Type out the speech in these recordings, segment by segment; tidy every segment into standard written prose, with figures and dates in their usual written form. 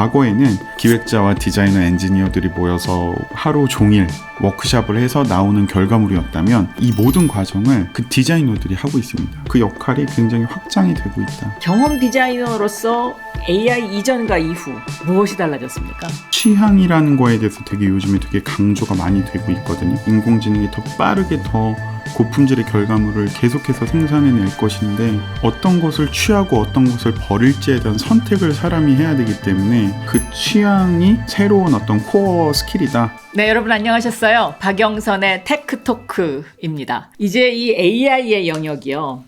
과거에는 기획자와 디자이너, 엔지니어들이 모여서 하루 종일 워크숍을 해서 나오는 결과물이었다면 이 모든 과정을 그 디자이너들이 하고 있습니다. 그 역할이 굉장히 확장이 되고 있다. 경험 디자이너로서 AI 이전과 이후 무엇이 달라졌습니까? 취향이라는 거에 대해서 되게 요즘에 되게 강조가 많이 되고 있거든요. 인공지능이 더 빠르게 더 고품질의 결과물을 계속해서 생산해낼 것인데 어떤 것을 취하고 어떤 것을 버릴지에 대한 선택을 사람이 해야 되기 때문에 그 취향이 새로운 어떤 코어 스킬이다. 네, 여러분 안녕하셨어요. 박영선의 테크토크입니다. 이제 이 AI의 영역이요.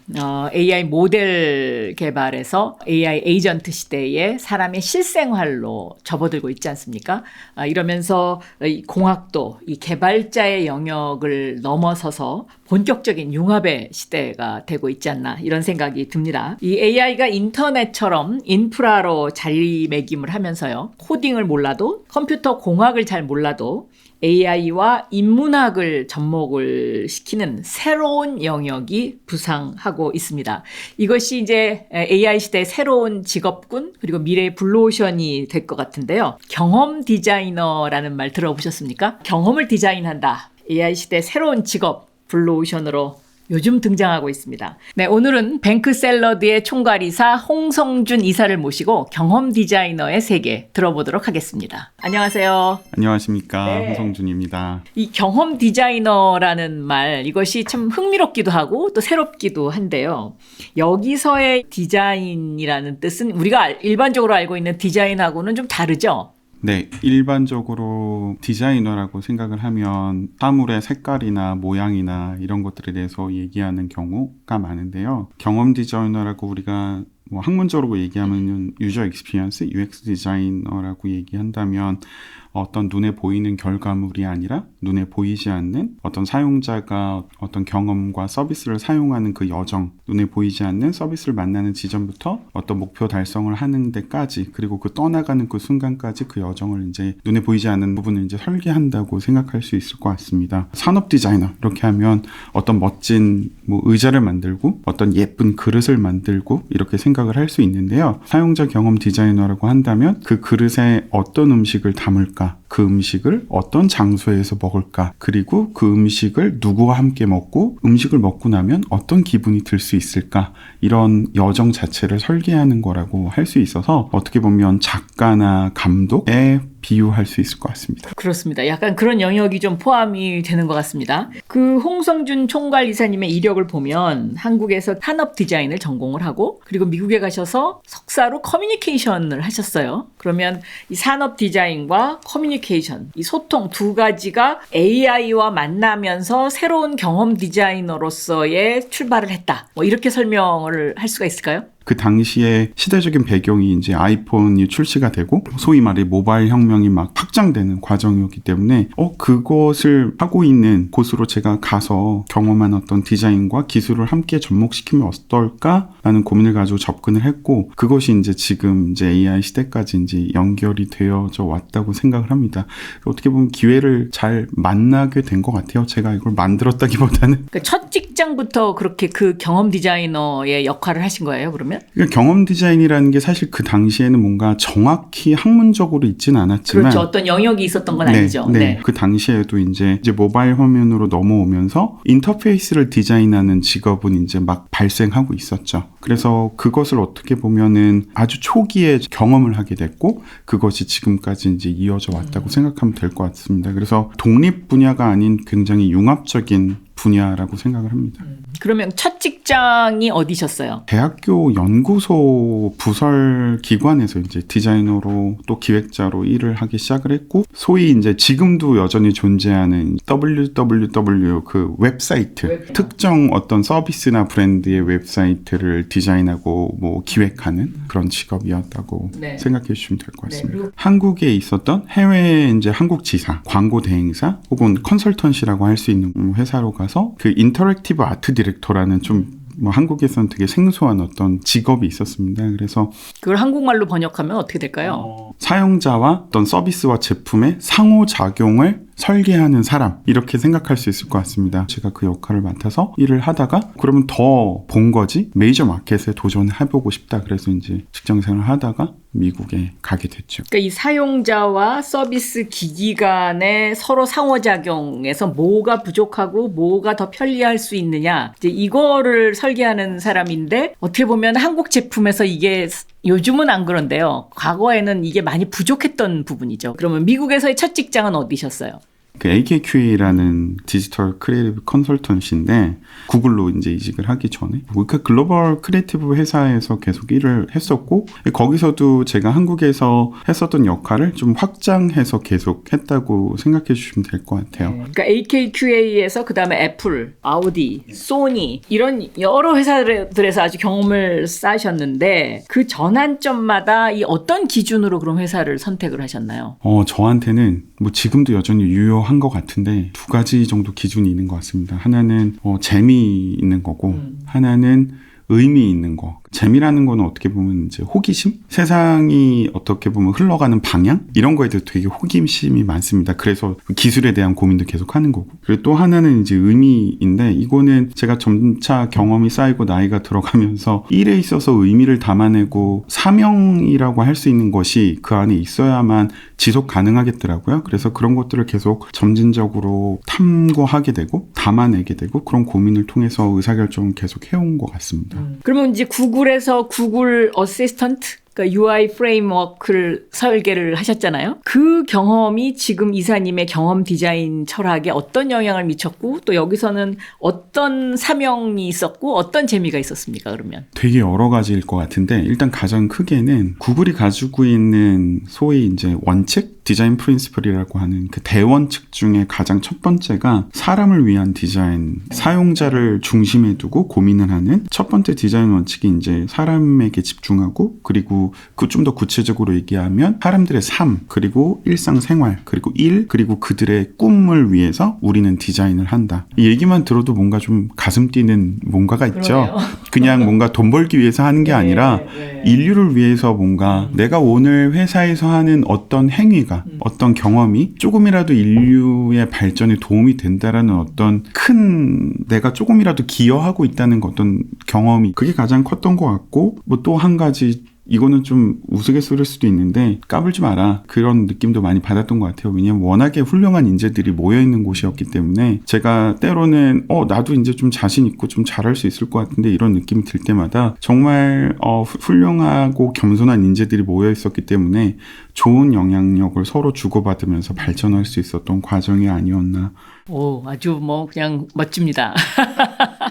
AI 모델 개발에서 AI 에이전트 시대에 사람의 실생활로 접어들고 있지 않습니까? 이러면서 이 공학도, 이 개발자의 영역을 넘어서서 본격적인 융합의 시대가 되고 있지 않나 이런 생각이 듭니다. 이 AI가 인터넷처럼 인프라로 자리매김을 하면서요. 코딩을 몰라도 컴퓨터 공학을 잘 몰라도 AI와 인문학을 접목을 시키는 새로운 영역이 부상하고 있습니다. 이것이 이제 AI 시대의 새로운 직업군 그리고 미래의 블루오션이 될 것 같은데요. 경험 디자이너라는 말 들어보셨습니까? 경험을 디자인한다. AI 시대의 새로운 직업 블루오션으로 요즘 등장하고 있습니다. 네, 오늘은 뱅크샐러드의 총괄이사 홍성준 이사를 모시고 경험 디자이너의 세계 들어보도록 하겠습니다. 안녕하세요. 안녕하십니까. 네. 홍성준입니다. 이 경험 디자이너라는 말, 이것이 참 흥미롭기도 하고 또 새롭기도 한데요. 여기서의 디자인이라는 뜻은 우리가 일반적으로 알고 있는 디자인하고는 좀 다르죠? 네, 일반적으로 디자이너라고 생각을 하면 사물의 색깔이나 모양이나 이런 것들에 대해서 얘기하는 경우가 많은데요. 경험 디자이너라고 우리가 학문적으로 얘기하면 유저 익스피리언스, UX 디자이너라고 얘기한다면 어떤 눈에 보이는 결과물이 아니라 눈에 보이지 않는 어떤 사용자가 어떤 경험과 서비스를 사용하는 그 여정, 눈에 보이지 않는 서비스를 만나는 지점부터 어떤 목표 달성을 하는 데까지 그리고 그 떠나가는 그 순간까지 그 여정을 이제 눈에 보이지 않는 부분을 이제 설계한다고 생각할 수 있을 것 같습니다. 산업 디자이너 이렇게 하면 어떤 멋진 의자를 만들고 어떤 예쁜 그릇을 만들고 이렇게 생각을 할 수 있는데요. 사용자 경험 디자이너라고 한다면 그 그릇에 어떤 음식을 담을까? 그 음식을 어떤 장소에서 먹을까? 그리고 그 음식을 누구와 함께 먹고 음식을 먹고 나면 어떤 기분이 들 수 있을까? 이런 여정 자체를 설계하는 거라고 할 수 있어서 어떻게 보면 작가나 감독에 비유할 수 있을 것 같습니다. 그렇습니다. 약간 그런 영역이 좀 포함이 되는 것 같습니다. 그 홍성준 총괄 이사님의 이력을 보면 한국에서 산업 디자인을 전공을 하고 그리고 미국에 가셔서 석사로 커뮤니케이션을 하셨어요. 그러면 이 산업 디자인과 커뮤니케이션, 이 소통 두 가지가 AI와 만나면서 새로운 경험 디자이너로서의 출발을 했다. 이렇게 설명을 할 수가 있을까요? 그 당시에 시대적인 배경이 이제 아이폰이 출시가 되고 소위 말해 모바일 혁명이 막 확장되는 과정이었기 때문에 그것을 하고 있는 곳으로 제가 가서 경험한 어떤 디자인과 기술을 함께 접목시키면 어떨까라는 고민을 가지고 접근을 했고 그것이 이제 지금 이제 AI 시대까지 이제 연결이 되어져 왔다고 생각을 합니다. 어떻게 보면 기회를 잘 만나게 된 것 같아요. 제가 이걸 만들었다기보다는. 그러니까 첫 직장부터 그렇게 그 경험 디자이너의 역할을 하신 거예요, 그러면? 그러니까 경험 디자인이라는 게 사실 그 당시에는 뭔가 정확히 학문적으로 있지는 않았지만 그렇죠. 어떤 영역이 있었던 건 네, 아니죠. 네. 그 당시에도 이제 모바일 화면으로 넘어오면서 인터페이스를 디자인하는 직업은 이제 막 발생하고 있었죠. 그래서 그것을 어떻게 보면은 아주 초기에 경험을 하게 됐고 그것이 지금까지 이제 이어져 왔다고 생각하면 될 것 같습니다. 그래서 독립 분야가 아닌 굉장히 융합적인 분야라고 생각을 합니다. 그러면 첫 직장이 어디셨어요? 대학교 연구소 부설 기관에서 이제 디자이너로 또 기획자로 일을 하기 시작을 했고 소위 이제 지금도 여전히 존재하는 www 그 웹사이트 특정 어떤 서비스나 브랜드의 웹사이트를 디자인하고 기획하는 그런 직업이었다고 생각해 주시면 될 것 같습니다. 한국에 있었던 해외 이제 한국 지사, 광고 대행사 혹은 컨설턴시라고 할 수 있는 회사로 가서 그 인터랙티브 아트 디렉터라는 좀 한국에서는 되게 생소한 어떤 직업이 있었습니다. 그래서 그걸 한국말로 번역하면 어떻게 될까요? 사용자와 어떤 서비스와 제품의 상호작용을 설계하는 사람 이렇게 생각할 수 있을 것 같습니다. 제가 그 역할을 맡아서 일을 하다가 그러면 더 본 거지 메이저 마켓에 도전해보고 싶다. 그래서 이제 직장생활을 하다가 미국에 가게 됐죠. 그러니까 이 사용자와 서비스 기기 간의 서로 상호작용에서 뭐가 부족하고 뭐가 더 편리할 수 있느냐, 이제 이거를 설계하는 사람인데, 어떻게 보면 한국 제품에서 이게 요즘은 안 그런데요. 과거에는 이게 많이 부족했던 부분이죠. 그러면 미국에서의 첫 직장은 어디셨어요? 그 AKQA라는 디지털 크리에이티브 컨설턴시인데 구글로 이제 이직을 하기 전에 그 글로벌 크리에이티브 회사에서 계속 일을 했었고, 거기서도 제가 한국에서 했었던 역할을 좀 확장해서 계속 했다고 생각해 주시면 될 것 같아요. 그러니까 AKQA에서 그다음에 애플, 아우디, 소니 이런 여러 회사들에서 아주 경험을 쌓으셨는데, 그 전환점마다 이 어떤 기준으로 그럼 회사를 선택을 하셨나요? 저한테는 뭐 지금도 여전히 유효한 것 같은데 두 가지 정도 기준이 있는 것 같습니다. 하나는 재미있는 거고, 하나는 의미 있는 거. 재미라는 거는 어떻게 보면 이제 호기심? 세상이 어떻게 보면 흘러가는 방향? 이런 거에 대해서 되게 호기심이 많습니다. 그래서 기술에 대한 고민도 계속 하는 거고. 그리고 또 하나는 이제 의미인데, 이거는 제가 점차 경험이 쌓이고 나이가 들어가면서 일에 있어서 의미를 담아내고 사명이라고 할 수 있는 것이 그 안에 있어야만 지속 가능하겠더라고요. 그래서 그런 것들을 계속 점진적으로 탐구하게 되고 담아내게 되고, 그런 고민을 통해서 의사결정을 계속 해온 것 같습니다. 그러면 이제 구글에서 구글 어시스턴트, 그러니까 UI 프레임워크를 설계를 하셨잖아요. 그 경험이 지금 이사님의 경험 디자인 철학에 어떤 영향을 미쳤고, 또 여기서는 어떤 사명이 있었고 어떤 재미가 있었습니까, 그러면? 되게 여러 가지일 것 같은데, 일단 가장 크게는 구글이 가지고 있는 소위 이제 원칙, 디자인 프린시플이라고 하는 그 대원칙 중에 가장 첫 번째가 사람을 위한 디자인, 사용자를 중심에 두고 고민을 하는 첫 번째 디자인 원칙이 이제 사람에게 집중하고, 그리고 그 좀 더 구체적으로 얘기하면 사람들의 삶, 그리고 일상생활, 그리고 일, 그리고 그들의 꿈을 위해서 우리는 디자인을 한다. 이 얘기만 들어도 뭔가 좀 가슴 뛰는 뭔가가 있죠. 그러네요. 그냥 뭔가 돈 벌기 위해서 하는 게 아니라 인류를 위해서 뭔가 내가 오늘 회사에서 하는 어떤 행위가, 어떤 경험이 조금이라도 인류의 발전에 도움이 된다라는 어떤 큰, 내가 조금이라도 기여하고 있다는 어떤 경험이, 그게 가장 컸던 것 같고, 뭐 또 한 가지, 이거는 좀 우스갯소리일 수도 있는데 까불지 마라, 그런 느낌도 많이 받았던 것 같아요. 왜냐면 워낙에 훌륭한 인재들이 모여있는 곳이었기 때문에 제가 때로는 나도 이제 좀 자신 있고 좀 잘할 수 있을 것 같은데 이런 느낌이 들 때마다 정말 훌륭하고 겸손한 인재들이 모여있었기 때문에 좋은 영향력을 서로 주고받으면서 발전할 수 있었던 과정이 아니었나. 오, 아주 뭐 그냥 멋집니다.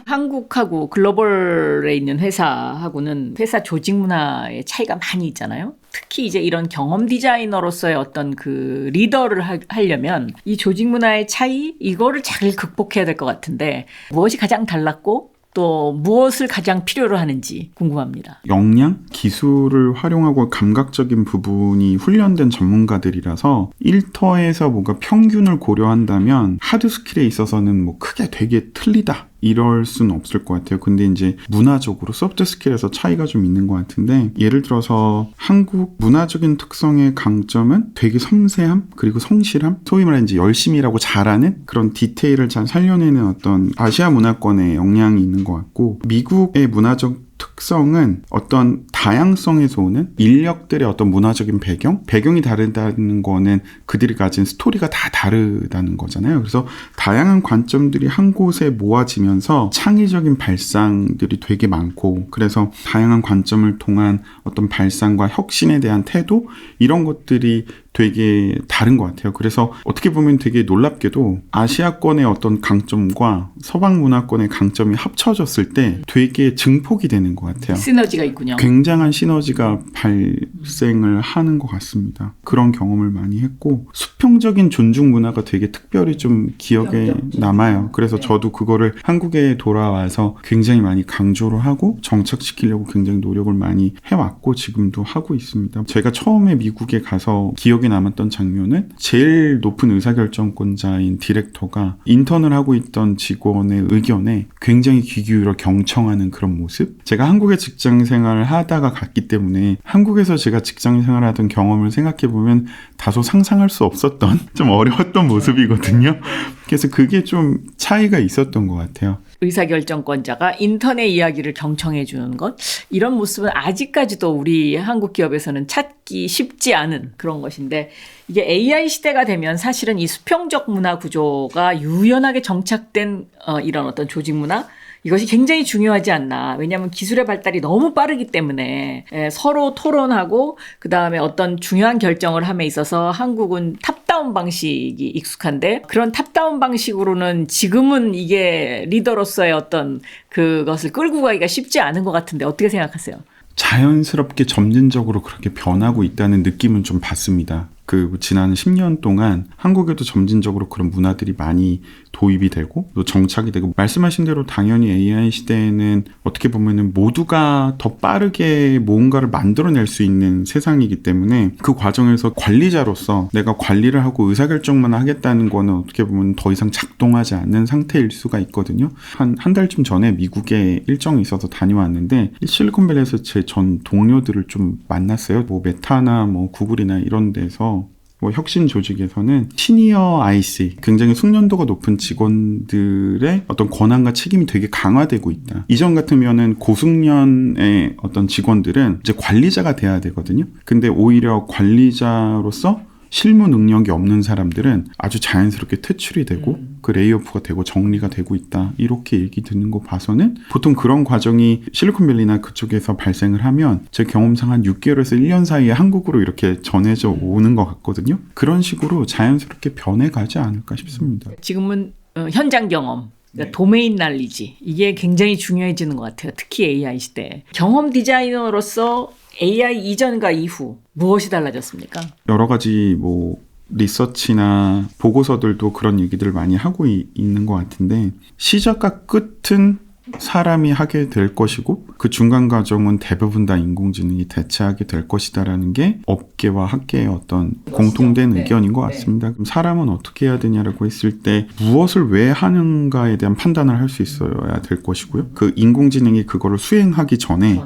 한국하고 글로벌에 있는 회사하고는 회사 조직 문화의 차이가 많이 있잖아요. 특히 이제 이런 경험 디자이너로서의 어떤 그 리더를 하려면 이 조직 문화의 차이, 이거를 잘 극복해야 될 것 같은데, 무엇이 가장 달랐고 또 무엇을 가장 필요로 하는지 궁금합니다. 역량, 기술을 활용하고 감각적인 부분이 훈련된 전문가들이라서 일터에서 뭔가 평균을 고려한다면 하드 스킬에 있어서는 뭐 크게 되게 틀리다, 이럴 수는 없을 것 같아요. 근데 이제 문화적으로 소프트 스킬에서 차이가 좀 있는 것 같은데, 예를 들어서 한국 문화적인 특성의 강점은 되게 섬세함, 그리고 성실함, 소위 말하는 이제 열심히 일하고 잘하는 그런 디테일을 잘 살려내는 어떤 아시아 문화권의 역량이 있는 것 같고, 미국의 문화적 특성은 어떤 다양성에서 오는 인력들의 어떤 문화적인 배경이 다르다는 거는 그들이 가진 스토리가 다 다르다는 거잖아요. 그래서 다양한 관점들이 한 곳에 모아지면서 창의적인 발상들이 되게 많고, 그래서 다양한 관점을 통한 어떤 발상과 혁신에 대한 태도, 이런 것들이 되게 다른 것 같아요. 그래서 어떻게 보면 되게 놀랍게도 아시아권의 어떤 강점과 서방 문화권의 강점이 합쳐졌을 때 되게 증폭이 되는 것 같아요. 시너지가 있군요. 굉장한 시너지가 발생을 하는 것 같습니다. 그런 경험을 많이 했고, 수평적인 존중 문화가 되게 특별히 좀 기억에 남아요. 그래서 저도 그거를 한국에 돌아와서 굉장히 많이 강조를 하고 정착시키려고 굉장히 노력을 많이 해왔고 지금도 하고 있습니다. 제가 처음에 미국에 가서 기억에 남았던 장면은 제일 높은 의사결정권자인 디렉터가 인턴을 하고 있던 직원의 의견에 굉장히 귀 기울여 경청하는 그런 모습. 제가 한국에 직장 생활을 하다가 갔기 때문에 한국에서 제가 직장 생활하던 경험을 생각해보면 다소 상상할 수 없었던 좀 어려웠던 모습이거든요. 그래서 그게 좀 차이가 있었던 것 같아요. 의사결정권자가 인터넷 이야기를 경청해 주는 것, 이런 모습은 아직까지도 우리 한국 기업에서는 찾기 쉽지 않은 그런 것인데, 이게 AI 시대가 되면 사실은 이 수평적 문화 구조가 유연하게 정착된 이런 어떤 조직 문화, 이것이 굉장히 중요하지 않나. 왜냐하면 기술의 발달이 너무 빠르기 때문에 서로 토론하고 그다음에 어떤 중요한 결정을 함에 있어서 한국은 탑다운 방식이 익숙한데, 그런 탑다운 방식으로는 지금은 이게 리더로서의 어떤 그것을 끌고 가기가 쉽지 않은 것 같은데 어떻게 생각하세요? 자연스럽게 점진적으로 그렇게 변하고 있다는 느낌은 좀 받습니다. 그 지난 10년 동안 한국에도 점진적으로 그런 문화들이 많이 도입이 되고 또 정착이 되고, 말씀하신 대로 당연히 AI 시대에는 어떻게 보면은 모두가 더 빠르게 뭔가를 만들어낼 수 있는 세상이기 때문에 그 과정에서 관리자로서 내가 관리를 하고 의사결정만 하겠다는 거는 어떻게 보면 더 이상 작동하지 않는 상태일 수가 있거든요. 한 달쯤 전에 미국에 일정이 있어서 다녀왔는데 실리콘밸리에서 제 전 동료들을 좀 만났어요. 뭐 메타나 뭐 구글이나 이런 데서 뭐 혁신 조직에서는 시니어 IC, 굉장히 숙련도가 높은 직원들의 어떤 권한과 책임이 되게 강화되고 있다. 이전 같으면은 고숙련의 어떤 직원들은 이제 관리자가 돼야 되거든요. 근데 오히려 관리자로서 실무 능력이 없는 사람들은 아주 자연스럽게 퇴출이 되고 그 레이오프가 되고 정리가 되고 있다. 이렇게 얘기 듣는 거 봐서는 보통 그런 과정이 실리콘밸리나 그쪽에서 발생을 하면 제 경험상 한 6개월에서 1년 사이에 한국으로 이렇게 전해져 오는 것 같거든요. 그런 식으로 자연스럽게 변해가지 않을까 싶습니다. 지금은 현장 경험, 그러니까 도메인 날리지, 이게 굉장히 중요해지는 것 같아요. 특히 AI 시대에. 경험 디자이너로서 AI 이전과 이후 무엇이 달라졌습니까? 여러 가지 뭐 리서치나 보고서들도 그런 얘기들을 많이 하고 있는 것 같은데, 시작과 끝은 사람이 하게 될 것이고 그 중간 과정은 대부분 다 인공지능이 대체하게 될 것이다라는 게 업계와 학계의 어떤 공통된 의견인 것 같습니다. 그럼 사람은 어떻게 해야 되냐라고 했을 때 무엇을 왜 하는가에 대한 판단을 할 수 있어야 될 것이고요. 그 인공지능이 그거를 수행하기 전에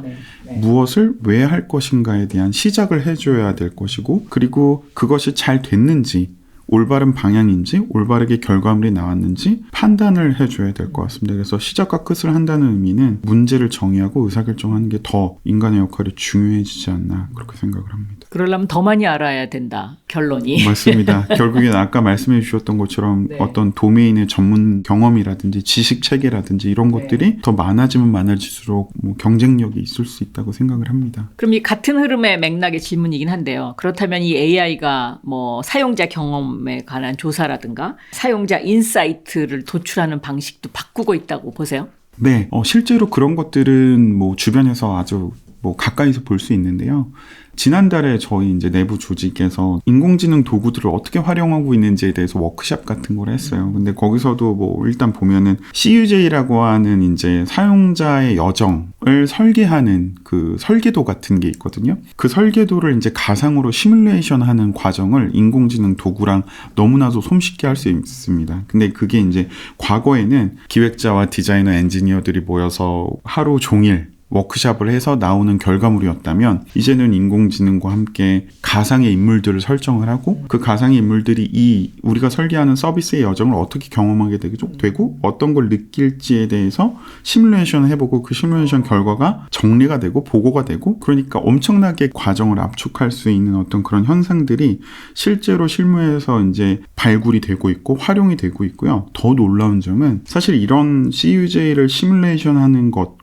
무엇을 왜 할 것인가에 대한 시작을 해줘야 될 것이고, 그리고 그것이 잘 됐는지 올바른 방향인지 올바르게 결과물이 나왔는지 판단을 해줘야 될 것 같습니다. 그래서 시작과 끝을 한다는 의미는 문제를 정의하고 의사결정하는 게 더 인간의 역할이 중요해지지 않나 그렇게 생각을 합니다. 그러려면 더 많이 알아야 된다. 결론이. 맞습니다. 결국엔 아까 말씀해 주셨던 것처럼 어떤 도메인의 전문 경험이라든지 지식 체계라든지 이런 것들이 더 많아지면 많아질수록 뭐 경쟁력이 있을 수 있다고 생각을 합니다. 그럼 이 같은 흐름의 맥락의 질문이긴 한데요. 그렇다면 이 AI가 뭐 사용자 경험에 관한 조사라든가 사용자 인사이트를 도출하는 방식도 바꾸고 있다고 보세요? 네, 실제로 그런 것들은 뭐 주변에서 아주 뭐 가까이서 볼 수 있는데요. 지난달에 저희 이제 내부 조직에서 인공지능 도구들을 어떻게 활용하고 있는지에 대해서 워크숍 같은 걸 했어요. 근데 거기서도 뭐 일단 보면은 CUJ라고 하는 이제 사용자의 여정을 설계하는 그 설계도 같은 게 있거든요. 그 설계도를 이제 가상으로 시뮬레이션 하는 과정을 인공지능 도구랑 너무나도 손쉽게 할 수 있습니다. 근데 그게 이제 과거에는 기획자와 디자이너, 엔지니어들이 모여서 하루 종일 워크숍을 해서 나오는 결과물이었다면, 이제는 인공지능과 함께 가상의 인물들을 설정을 하고 그 가상의 인물들이 이 우리가 설계하는 서비스의 여정을 어떻게 경험하게 되고 어떤 걸 느낄지에 대해서 시뮬레이션을 해보고 그 시뮬레이션 결과가 정리가 되고 보고가 되고, 그러니까 엄청나게 과정을 압축할 수 있는 어떤 그런 현상들이 실제로 실무에서 이제 발굴이 되고 있고 활용이 되고 있고요. 더 놀라운 점은 사실 이런 CUJ를 시뮬레이션 하는 것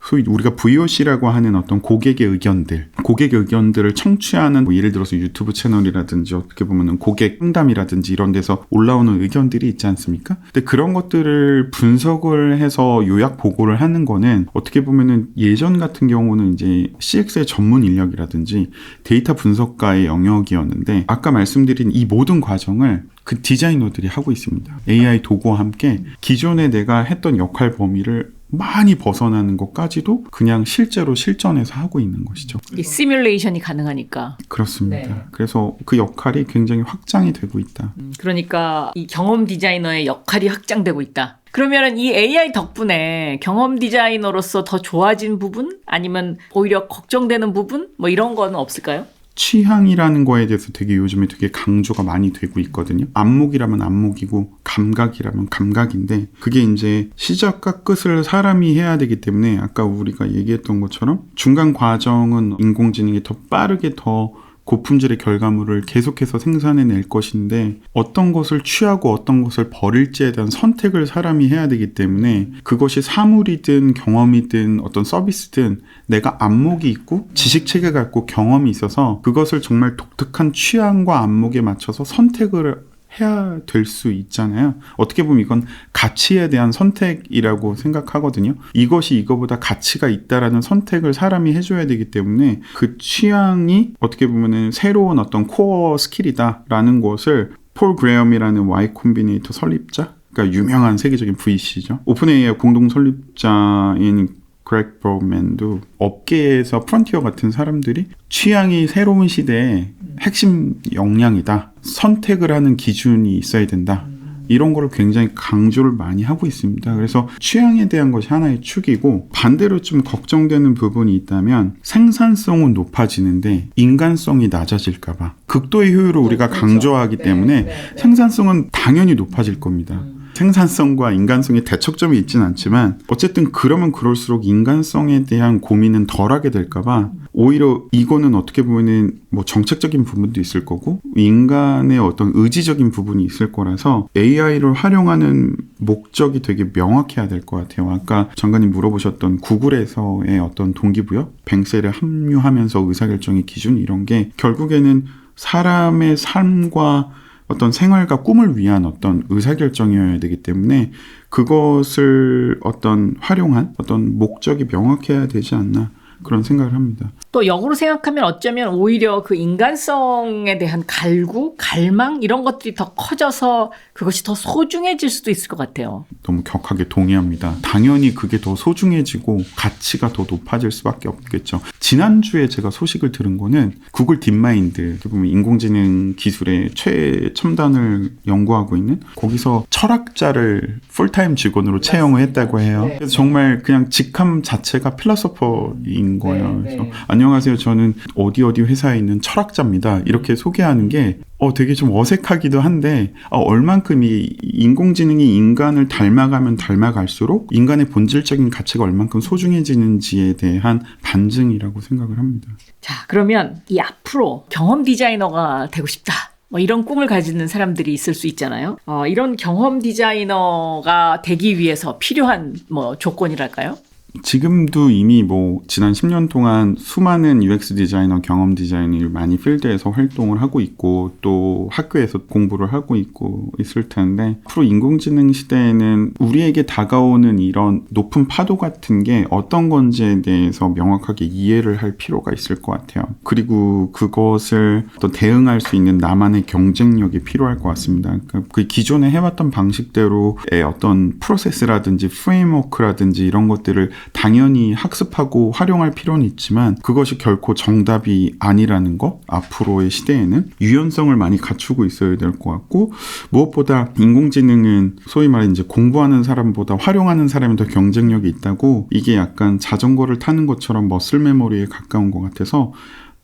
소위 우리가 VOC라고 하는 어떤 고객의 의견들을 청취하는 뭐 예를 들어서 유튜브 채널이라든지 어떻게 보면은 고객 상담이라든지 이런 데서 올라오는 의견들이 있지 않습니까? 근데 그런 것들을 분석을 해서 요약 보고를 하는 거는 어떻게 보면은 예전 같은 경우는 이제 CX의 전문 인력이라든지 데이터 분석가의 영역이었는데, 아까 말씀드린 이 모든 과정을 그 디자이너들이 하고 있습니다. AI 도구와 함께 기존에 내가 했던 역할 범위를 많이 벗어나는 것까지도 그냥 실제로 실전에서 하고 있는 것이죠. 이 시뮬레이션이 가능하니까. 그렇습니다. 네. 그래서 그 역할이 굉장히 확장이 되고 있다. 그러니까 이 경험 디자이너의 역할이 확장되고 있다. 그러면 이 AI 덕분에 경험 디자이너로서 더 좋아진 부분? 아니면 오히려 걱정되는 부분? 뭐 이런 건 없을까요? 취향이라는 거에 대해서 되게 요즘에 되게 강조가 많이 되고 있거든요. 안목이라면 안목이고 감각이라면 감각인데 그게 이제 시작과 끝을 사람이 해야 되기 때문에 아까 우리가 얘기했던 것처럼 중간 과정은 인공지능이 더 빠르게 더 고품질의 결과물을 계속해서 생산해낼 것인데 어떤 것을 취하고 어떤 것을 버릴지에 대한 선택을 사람이 해야 되기 때문에 그것이 사물이든 경험이든 어떤 서비스든 내가 안목이 있고 지식체계가 있고 경험이 있어서 그것을 정말 독특한 취향과 안목에 맞춰서 선택을 해야 될 수 있잖아요. 어떻게 보면 이건 가치에 대한 선택이라고 생각하거든요. 이것이 이거보다 가치가 있다라는 선택을 사람이 해줘야 되기 때문에 그 취향이 어떻게 보면 새로운 어떤 코어 스킬이다라는 것을 폴 그레엄이라는 Y 콤비네이터 설립자, 그러니까 유명한 세계적인 VC죠. 오픈 AI 공동 설립자인 그렉 브로맨도 업계에서 프론티어 같은 사람들이 취향이 새로운 시대의 핵심 역량이다. 선택을 하는 기준이 있어야 된다. 이런 거를 굉장히 강조를 많이 하고 있습니다. 그래서 취향에 대한 것이 하나의 축이고 반대로 좀 걱정되는 부분이 있다면 생산성은 높아지는데 인간성이 낮아질까 봐. 극도의 효율을 우리가 강조하기 때문에 생산성은 당연히 높아질 겁니다. 생산성과 인간성의 대척점이 있진 않지만 어쨌든 그러면 그럴수록 인간성에 대한 고민은 덜하게 될까봐 오히려 이거는 어떻게 보면은 뭐 정책적인 부분도 있을 거고 인간의 어떤 의지적인 부분이 있을 거라서 AI를 활용하는 목적이 되게 명확해야 될 것 같아요. 아까 장관님 물어보셨던 구글에서의 어떤 동기부여, 뱅셀에 합류하면서 의사결정의 기준 이런 게 결국에는 사람의 삶과 어떤 생활과 꿈을 위한 어떤 의사결정이어야 되기 때문에 그것을 어떤 활용한 어떤 목적이 명확해야 되지 않나 그런 생각을 합니다. 또 역으로 생각하면 어쩌면 오히려 그 인간성에 대한 갈구, 갈망 이런 것들이 더 커져서 그것이 더 소중해질 수도 있을 것 같아요. 너무 격하게 동의합니다. 당연히 그게 더 소중해지고 가치가 더 높아질 수밖에 없겠죠. 지난주에 제가 소식을 들은 거는 구글 딥마인드, 보면 인공지능 기술의 최첨단을 연구하고 있는 거기서 철학자를 풀타임 직원으로 채용을 했다고 해요. 그래서 정말 그냥 직함 자체가 필로소퍼인 거예요. 그래서 안녕하세요. 저는 어디 회사에 있는 철학자입니다. 이렇게 소개하는 게 되게 좀 어색하기도 한데 얼만큼 이 인공지능이 인간을 닮아가면 닮아갈수록 인간의 본질적인 가치가 얼만큼 소중해지는지에 대한 반증이라고 생각을 합니다. 자, 그러면 이 앞으로 경험 디자이너가 되고 싶다. 뭐 이런 꿈을 가지는 사람들이 있을 수 있잖아요. 이런 경험 디자이너가 되기 위해서 필요한 뭐 조건이랄까요? 지금도 이미 뭐 지난 10년 동안 수많은 UX 디자이너, 경험 디자이너를 많이 필드에서 활동을 하고 있고 또 학교에서 공부를 하고 있고 있을 텐데 앞으로 인공지능 시대에는 우리에게 다가오는 이런 높은 파도 같은 게 어떤 건지에 대해서 명확하게 이해를 할 필요가 있을 것 같아요. 그리고 그것을 또 대응할 수 있는 나만의 경쟁력이 필요할 것 같습니다. 그 기존에 해왔던 방식대로의 어떤 프로세스라든지 프레임워크라든지 이런 것들을 당연히 학습하고 활용할 필요는 있지만 그것이 결코 정답이 아니라는 것, 앞으로의 시대에는 유연성을 많이 갖추고 있어야 될 것 같고 무엇보다 인공지능은 소위 말해 이제 공부하는 사람보다 활용하는 사람이 더 경쟁력이 있다고 이게 약간 자전거를 타는 것처럼 머슬 메모리에 가까운 것 같아서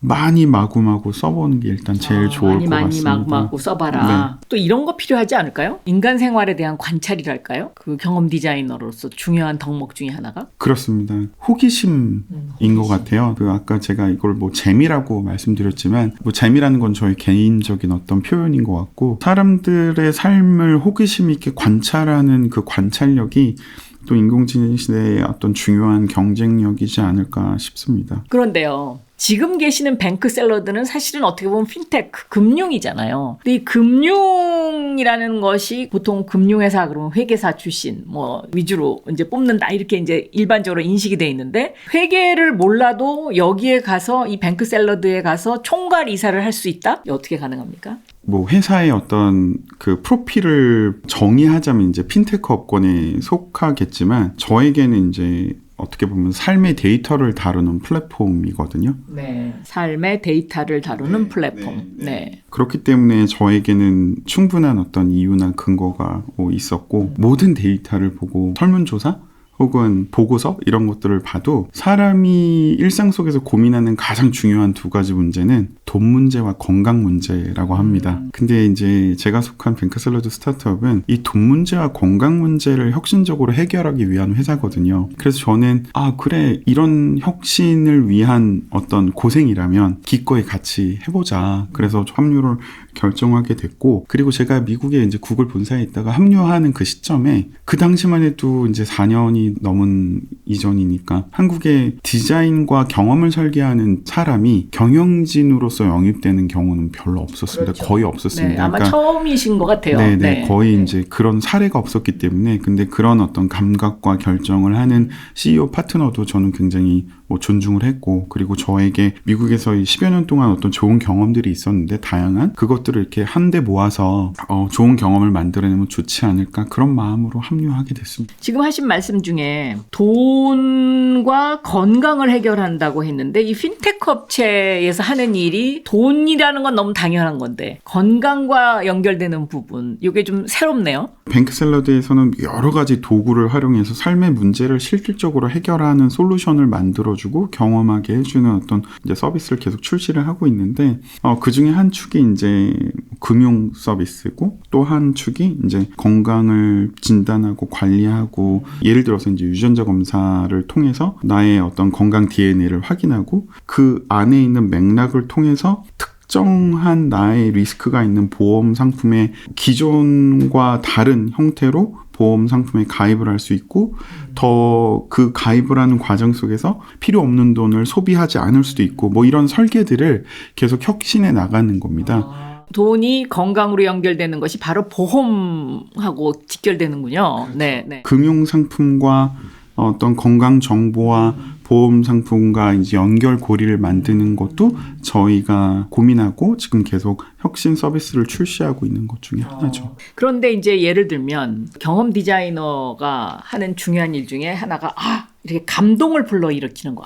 많이 마구마구 써보는 게 일단 제일 좋을 것 같습니다. 많이 마구마구 써봐라. 네. 또 이런 거 필요하지 않을까요? 인간 생활에 대한 관찰이랄까요? 그 경험 디자이너로서 중요한 덕목 중에 하나가? 그렇습니다. 호기심인 것 같아요. 아까 제가 이걸 뭐 재미라고 말씀드렸지만 뭐 재미라는 건 저의 개인적인 어떤 표현인 것 같고 사람들의 삶을 호기심 있게 관찰하는 그 관찰력이 또 인공지능 시대의 어떤 중요한 경쟁력이지 않을까 싶습니다. 그런데요. 지금 계시는 뱅크 샐러드는 사실은 어떻게 보면 핀테크, 금융이잖아요. 근데 이 금융이라는 것이 보통 금융회사 그러면 회계사 출신 뭐 위주로 이제 뽑는다 이렇게 이제 일반적으로 인식이 돼 있는데 회계를 몰라도 여기에 가서 이 뱅크 샐러드에 가서 총괄 이사를 할 수 있다? 어떻게 가능합니까? 뭐 회사의 어떤 그 프로필을 정의하자면 이제 핀테크 업권에 속하겠지만 저에게는 이제 어떻게 보면 삶의 데이터를 다루는 플랫폼이거든요. 네. 삶의 데이터를 다루는 플랫폼. 네. 그렇기 때문에 저에게는 충분한 어떤 이유나 근거가 있었고 모든 데이터를 보고 설문조사 혹은 보고서 이런 것들을 봐도 사람이 일상 속에서 고민하는 가장 중요한 두 가지 문제는 돈 문제와 건강 문제라고 합니다. 근데 이제 제가 속한 뱅크샐러드 스타트업은 이 돈 문제와 건강 문제를 혁신적으로 해결하기 위한 회사거든요. 그래서 저는 그래, 이런 혁신을 위한 어떤 고생이라면 기꺼이 같이 해보자. 그래서 합류를 결정하게 됐고, 그리고 제가 미국에 이제 구글 본사에 있다가 합류하는 그 시점에 그 당시만 해도 이제 4년이 넘은 이전이니까 한국에 디자인과 경험을 설계하는 사람이 경영진으로서 영입되는 경우는 별로 없었습니다. 그렇죠. 거의 없었습니다. 네, 아마 그러니까 처음이신 것 같아요. 네, 거의 이제 그런 사례가 없었기 때문에, 근데 그런 어떤 감각과 결정을 하는 CEO 파트너도 저는 굉장히 존중을 했고, 그리고 저에게 미국에서 10여 년 동안 어떤 좋은 경험들이 있었는데 다양한 그것들을 이렇게 한데 모아서 좋은 경험을 만들어내면 좋지 않을까, 그런 마음으로 합류하게 됐습니다. 지금 하신 말씀 중에 돈과 건강을 해결한다고 했는데 이 핀테크 업체에서 하는 일이 돈이라는 건 너무 당연한 건데 건강과 연결되는 부분, 이게 좀 새롭네요. 뱅크샐러드에서는 여러 가지 도구를 활용해서 삶의 문제를 실질적으로 해결하는 솔루션을 만들어주고 경험하게 해주는 어떤 이제 서비스를 계속 출시를 하고 있는데, 그 중에 한 축이 이제 금융 서비스고, 또 한 축이 이제 건강을 진단하고 관리하고, 예를 들어서 이제 유전자 검사를 통해서 나의 어떤 건강 DNA를 확인하고 그 안에 있는 맥락을 통해서 특정한 나의 리스크가 있는 보험 상품의 기존과 다른 형태로 보험 상품에 가입을 할 수 있고, 더 그 가입을 하는 과정 속에서 필요 없는 돈을 소비하지 않을 수도 있고, 뭐 이런 설계들을 계속 혁신해 나가는 겁니다. 돈이 건강으로 연결되는 것이 바로 보험하고 직결되는군요. 네. 금융 상품과 어떤 건강 정보와 보험 상품과 이제 연결 고리를 만드는 것도 저희가 고민하고 지금 계속 혁신 서비스를 출시하고 있는 것 중에 하나죠. 그런데 이제 예를 들면 경험 디자이너가 하는 중요한 일 중에 하나가 이렇게 감동을 불러일으키는 거.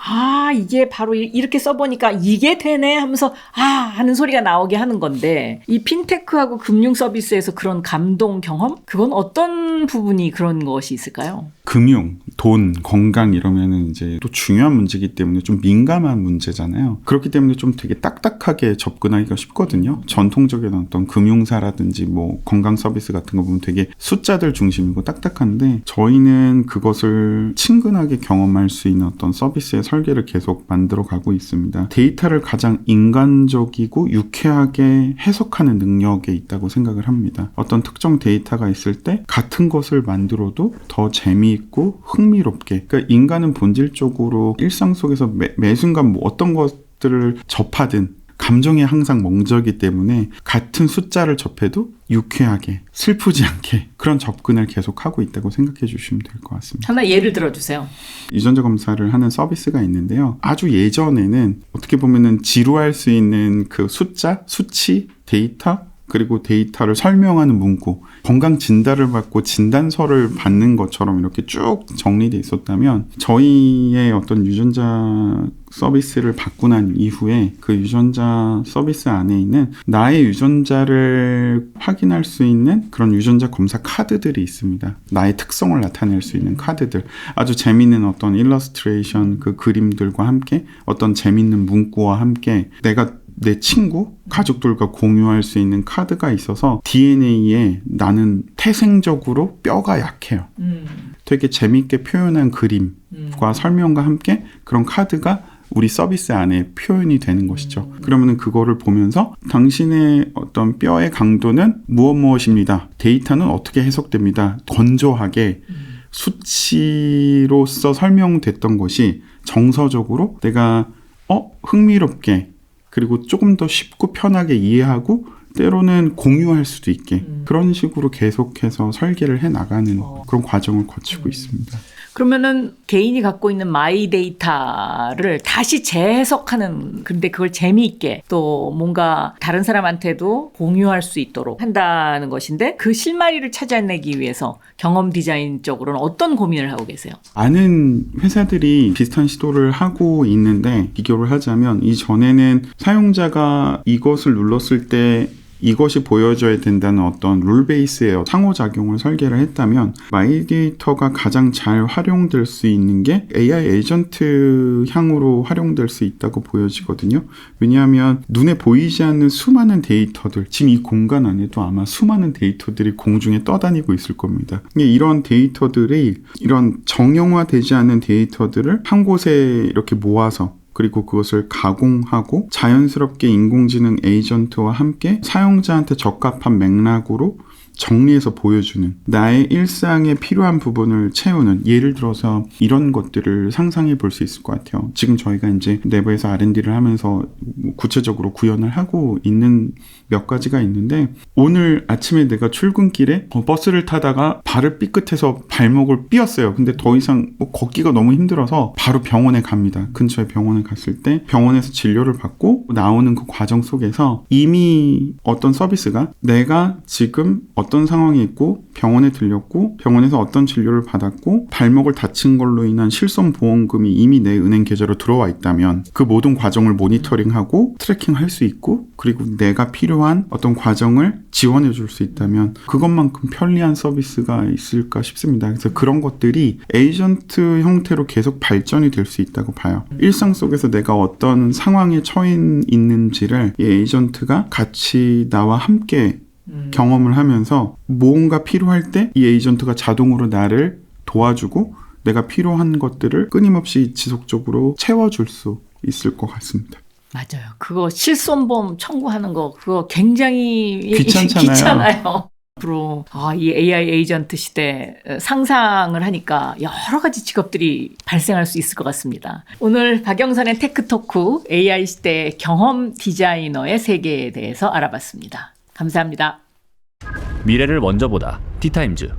이게 바로 이렇게 써보니까 이게 되네 하면서 하는 소리가 나오게 하는 건데, 이 핀테크하고 금융 서비스에서 그런 감동 경험? 그건 어떤 부분이 그런 것이 있을까요? 금융, 돈, 건강 이러면은 이제 또 중요한 문제이기 때문에 좀 민감한 문제잖아요. 그렇기 때문에 좀 되게 딱딱하게 접근하기가 쉽거든요. 전통적인 어떤 금융사라든지 뭐 건강 서비스 같은 거 보면 되게 숫자들 중심이고 딱딱한데, 저희는 그것을 친근하게 경험할 수 있는 어떤 서비스의 설계를 계속 만들어 가고 있습니다. 데이터를 가장 인간적이고 유쾌하게 해석하는 능력에 있다고 생각을 합니다. 어떤 특정 데이터가 있을 때 같은 것을 만들어도 더 재미있고 흥미롭게, 그러니까 인간은 본질적으로 일상 속에서 매 순간 뭐 어떤 것들을 접하든 감정에 항상 멍저기 때문에 같은 숫자를 접해도 유쾌하게, 슬프지 않게 그런 접근을 계속하고 있다고 생각해 주시면 될 것 같습니다. 하나 예를 들어주세요. 유전자 검사를 하는 서비스가 있는데요. 아주 예전에는 어떻게 보면은 지루할 수 있는 그 숫자, 수치, 데이터, 그리고 데이터를 설명하는 문구, 건강 진단을 받고 진단서를 받는 것처럼 이렇게 쭉 정리되어 있었다면, 저희의 어떤 유전자 서비스를 받고 난 이후에 그 유전자 서비스 안에 있는 나의 유전자를 확인할 수 있는 그런 유전자 검사 카드들이 있습니다. 나의 특성을 나타낼 수 있는 카드들, 아주 재미있는 어떤 일러스트레이션, 그 그림들과 함께 어떤 재미있는 문구와 함께 내 친구, 가족들과 공유할 수 있는 카드가 있어서 DNA에 나는 태생적으로 뼈가 약해요. 되게 재미있게 표현한 그림과 설명과 함께 그런 카드가 우리 서비스 안에 표현이 되는 것이죠. 그러면은 그거를 보면서 당신의 어떤 뼈의 강도는 무엇입니다. 데이터는 어떻게 해석됩니다. 건조하게 수치로서 설명됐던 것이 정서적으로 내가 흥미롭게, 그리고 조금 더 쉽고 편하게 이해하고 때로는 공유할 수도 있게 그런 식으로 계속해서 설계를 해나가는 그런 과정을 거치고 있습니다. 그러면은 개인이 갖고 있는 마이 데이터를 다시 재해석하는, 근데 그걸 재미있게 또 뭔가 다른 사람한테도 공유할 수 있도록 한다는 것인데, 그 실마리를 찾아내기 위해서 경험 디자인 쪽으로는 어떤 고민을 하고 계세요? 많은 회사들이 비슷한 시도를 하고 있는데, 비교를 하자면 이전에는 사용자가 이것을 눌렀을 때 이것이 보여져야 된다는 어떤 룰 베이스의 상호작용을 설계를 했다면 마이데이터가 가장 잘 활용될 수 있는 게 AI 에이전트 향으로 활용될 수 있다고 보여지거든요. 왜냐하면 눈에 보이지 않는 수많은 데이터들, 지금 이 공간 안에도 아마 수많은 데이터들이 공중에 떠다니고 있을 겁니다. 이런 데이터들이 이런 정형화되지 않은 데이터들을 한 곳에 이렇게 모아서 그리고 그것을 가공하고 자연스럽게 인공지능 에이전트와 함께 사용자한테 적합한 맥락으로 정리해서 보여주는, 나의 일상에 필요한 부분을 채우는, 예를 들어서 이런 것들을 상상해 볼 수 있을 것 같아요. 지금 저희가 이제 내부에서 R&D를 하면서 구체적으로 구현을 하고 있는 몇 가지가 있는데, 오늘 아침에 내가 출근길에 버스를 타다가 발을 삐끗해서 발목을 삐었어요. 근데 더 이상 걷기가 너무 힘들어서 바로 병원에 갑니다. 근처에 병원에 갔을 때 병원에서 진료를 받고 나오는 그 과정 속에서 이미 어떤 서비스가 내가 지금 어떤 상황이 있고 병원에 들렸고 병원에서 어떤 진료를 받았고 발목을 다친 걸로 인한 실손보험금이 이미 내 은행 계좌로 들어와 있다면 그 모든 과정을 모니터링하고 트래킹할 수 있고, 그리고 내가 필요한 어떤 과정을 지원해 줄 수 있다면 그것만큼 편리한 서비스가 있을까 싶습니다. 그래서 그런 것들이 에이전트 형태로 계속 발전이 될 수 있다고 봐요. 일상 속에서 내가 어떤 상황에 처해 있는지를 이 에이전트가 같이 나와 함께 경험을 하면서 뭔가 필요할 때 이 에이전트가 자동으로 나를 도와주고 내가 필요한 것들을 끊임없이 지속적으로 채워줄 수 있을 것 같습니다. 맞아요. 그거 실손보험 청구하는 거 그거 굉장히 귀찮잖아요. 귀찮아요. 앞으로 이 AI 에이전트 시대 상상을 하니까 여러 가지 직업들이 발생할 수 있을 것 같습니다. 오늘 박영선의 테크토크 AI 시대 경험 디자이너의 세계에 대해서 알아봤습니다. 감사합니다. 미래를 먼저 보다 티타임즈.